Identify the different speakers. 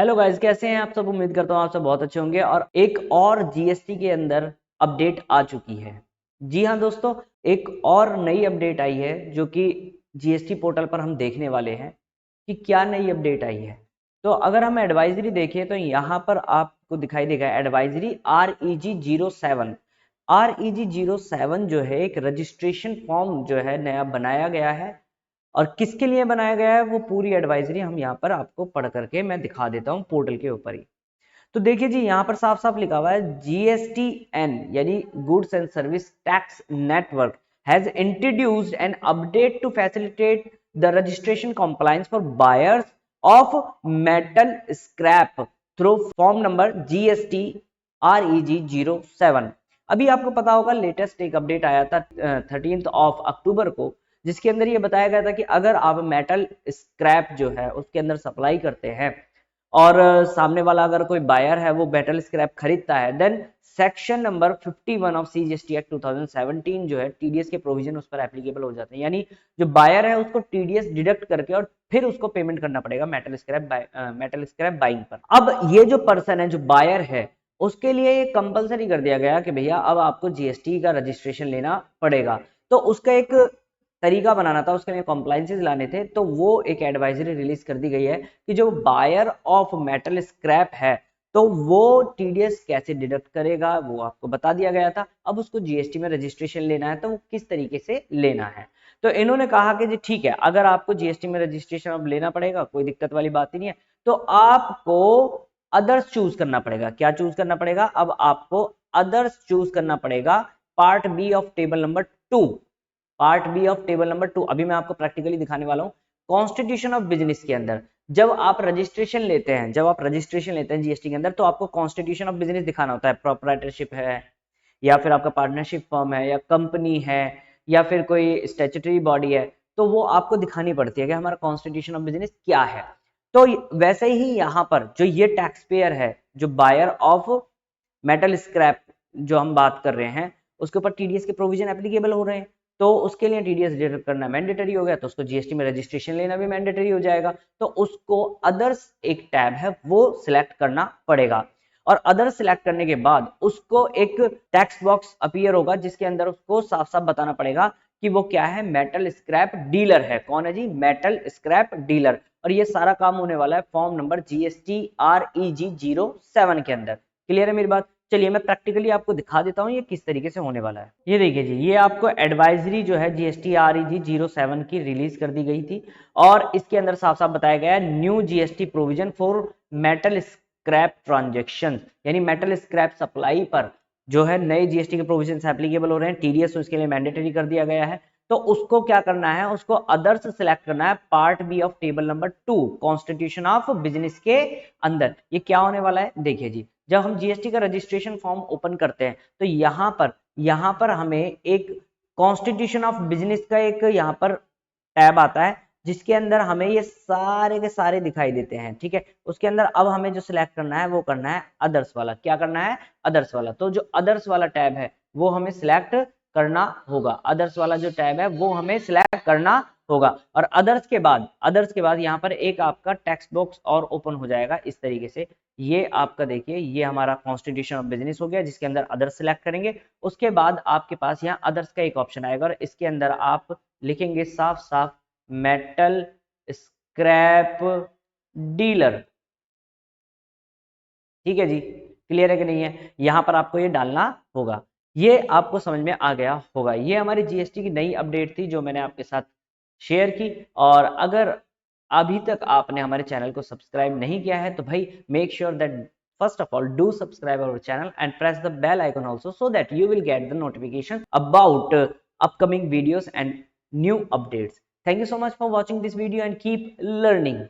Speaker 1: Hello guys, कैसे हैं आप सब। उम्मीद करता हूँ आप सब बहुत अच्छे होंगे। और एक और जीएसटी के अंदर अपडेट आ चुकी है। जी हाँ दोस्तों, एक और नई अपडेट आई है जो कि जीएसटी पोर्टल पर हम देखने वाले हैं कि क्या नई अपडेट आई है। तो अगर हम एडवाइजरी देखें तो यहाँ पर आपको दिखाई देगा एडवाइजरी REG07। REG07 जो है एक रजिस्ट्रेशन फॉर्म जो है नया बनाया गया है। और किसके लिए बनाया गया है वो पूरी एडवाइजरी हम यहाँ पर आपको पढ़ करके मैं दिखा देता हूँ पोर्टल के ऊपर ही। तो देखिए जी, यहाँ पर साफ साफ लिखा हुआ है GSTN यानी goods and service tax network has introduced an update to facilitate the registration compliance for buyers of metal scrap through form number GST REG07। अभी आपको पता होगा लेटेस्ट एक अपडेट आया था 13 अक्टूबर को, जिसके अंदर ये बताया गया था कि अगर आप मेटल स्क्रैप जो है उसके अंदर सप्लाई करते हैं और सामने वाला अगर कोई बायर है वो मेटल स्क्रैप खरीदता है, then section number 51 of CGST act 2017 जो है टीडीएस के प्रोविजन उस पर एप्लीकेबल हो जाते हैं। यानी जो बायर है उसको टीडीएस डिडक्ट करके और फिर उसको पेमेंट करना पड़ेगा मेटल स्क्रैप बाइंग पर। अब ये जो पर्सन है, जो बायर है, उसके लिए ये कंपलसरी कर दिया गया कि भैया अब आपको जीएसटी का रजिस्ट्रेशन लेना पड़ेगा। तो उसका एक तरीका बनाना था, उसके लिए कॉम्प्लायंसेस लाने थे। तो वो एक एडवाइजरी रिलीज कर दी गई है कि जो बायर ऑफ मेटल स्क्रैप है तो वो टीडीएस कैसे डिडक्ट करेगा वो आपको बता दिया गया था। अब उसको जीएसटी में रजिस्ट्रेशन लेना है तो वो किस तरीके से लेना है। तो इन्होंने कहा कि जी ठीक है, अगर आपको जीएसटी में रजिस्ट्रेशन अब लेना पड़ेगा, कोई दिक्कत वाली बात ही नहीं है। तो आपको अदर्स चूज करना पड़ेगा। क्या चूज करना पड़ेगा? अब आपको अदर्स चूज करना पड़ेगा। Part B of table number 2, part B of table number 2 अभी मैं आपको प्रैक्टिकली दिखाने वाला हूं। कॉन्स्टिट्यूशन ऑफ बिजनेस के अंदर जब आप रजिस्ट्रेशन लेते हैं, जीएसटी के अंदर, तो आपको कॉन्स्टिट्यूशन ऑफ बिजनेस दिखाना होता है। प्रोप्राइटरशिप है या फिर आपका पार्टनरशिप फर्म है या कंपनी है या फिर कोई स्टैट्यूटरी बॉडी है, तो वो आपको दिखानी पड़ती है कि हमारा कॉन्स्टिट्यूशन ऑफ बिजनेस क्या है। तो वैसे ही यहाँ पर जो ये टैक्स पेयर है, जो बायर ऑफ मेटल स्क्रैप जो हम बात कर रहे हैं, उसके ऊपर टीडीएस के प्रोविजन एप्लीकेबल हो रहे हैं। तो उसके लिए टीडीएस डिडक्ट करना मैंडेटरी हो गया, तो उसको जीएसटी में रजिस्ट्रेशन लेना भी मैंडेटरी हो जाएगा। तो उसको अदर्स एक टैब है वो सिलेक्ट करना पड़ेगा। और अदर्स सिलेक्ट करने के बाद उसको एक टेक्स्ट बॉक्स अपीयर होगा जिसके अंदर उसको साफ साफ बताना पड़ेगा कि वो क्या है, मेटल स्क्रैप डीलर है। कौन है जी? Metal scrap dealer. और ये सारा काम होने वाला है फॉर्म नंबर GST REG07 के अंदर। क्लियर है मेरी बात? चलिए मैं प्रैक्टिकली आपको दिखा देता हूँ ये किस तरीके से होने वाला है। ये देखिए जी, ये आपको एडवाइजरी जो है GST REG07 की रिलीज कर दी गई थी और इसके अंदर साफ साफ बताया गया है new GST provision for metal scrap transaction, यानी मेटल स्क्रैप सप्लाई पर जो है नए जीएसटी के प्रोविजन एप्लीकेबल हो रहे हैं। टीडीएस उसके लिए मैंडेटरी कर दिया गया है। तो उसको क्या करना है? उसको अदर्स सिलेक्ट करना है, part B of table number 2 constitution of business के अंदर। ये क्या होने वाला है? देखिए जी, जब हम जीएसटी का रजिस्ट्रेशन फॉर्म ओपन करते हैं तो यहाँ पर हमें एक कॉन्स्टिट्यूशन ऑफ बिजनेस का एक यहाँ पर टैब आता है जिसके अंदर हमें ये सारे के सारे दिखाई देते हैं। ठीक है, उसके अंदर अब हमें जो सिलेक्ट करना है वो करना है अदर्स वाला। क्या करना है? अदर्स वाला। तो जो अदर्स वाला टैब है वो हमें सिलेक्ट करना होगा। अदर्स वाला जो टैब है वो हमें सिलेक्ट करना होगा। और अदर्स के बाद यहाँ पर एक आपका टेक्स्ट बॉक्स और ओपन हो जाएगा इस तरीके से। ये आपका देखिए, ये हमारा कॉन्स्टिट्यूशन ऑफ बिजनेस हो गया जिसके अंदर अदर्स सिलेक्ट करेंगे। उसके बाद आपके पास यहाँ अदर्स का एक ऑप्शन आएगा और इसके अंदर आप लिखेंगे साफ साफ मेटल स्क्रैप डीलर। ठीक है जी, क्लियर है कि नहीं है? यहां पर आपको ये डालना होगा। ये आपको समझ में आ गया होगा। ये हमारी जीएसटी की नई अपडेट थी जो मैंने आपके साथ शेयर की। और अगर अभी तक आपने हमारे चैनल को सब्सक्राइब नहीं किया है तो भाई make sure that first of all do subscribe our channel and press the bell icon also so that you will get the notification about upcoming videos and new updates. Thank you so much for watching this video and keep learning.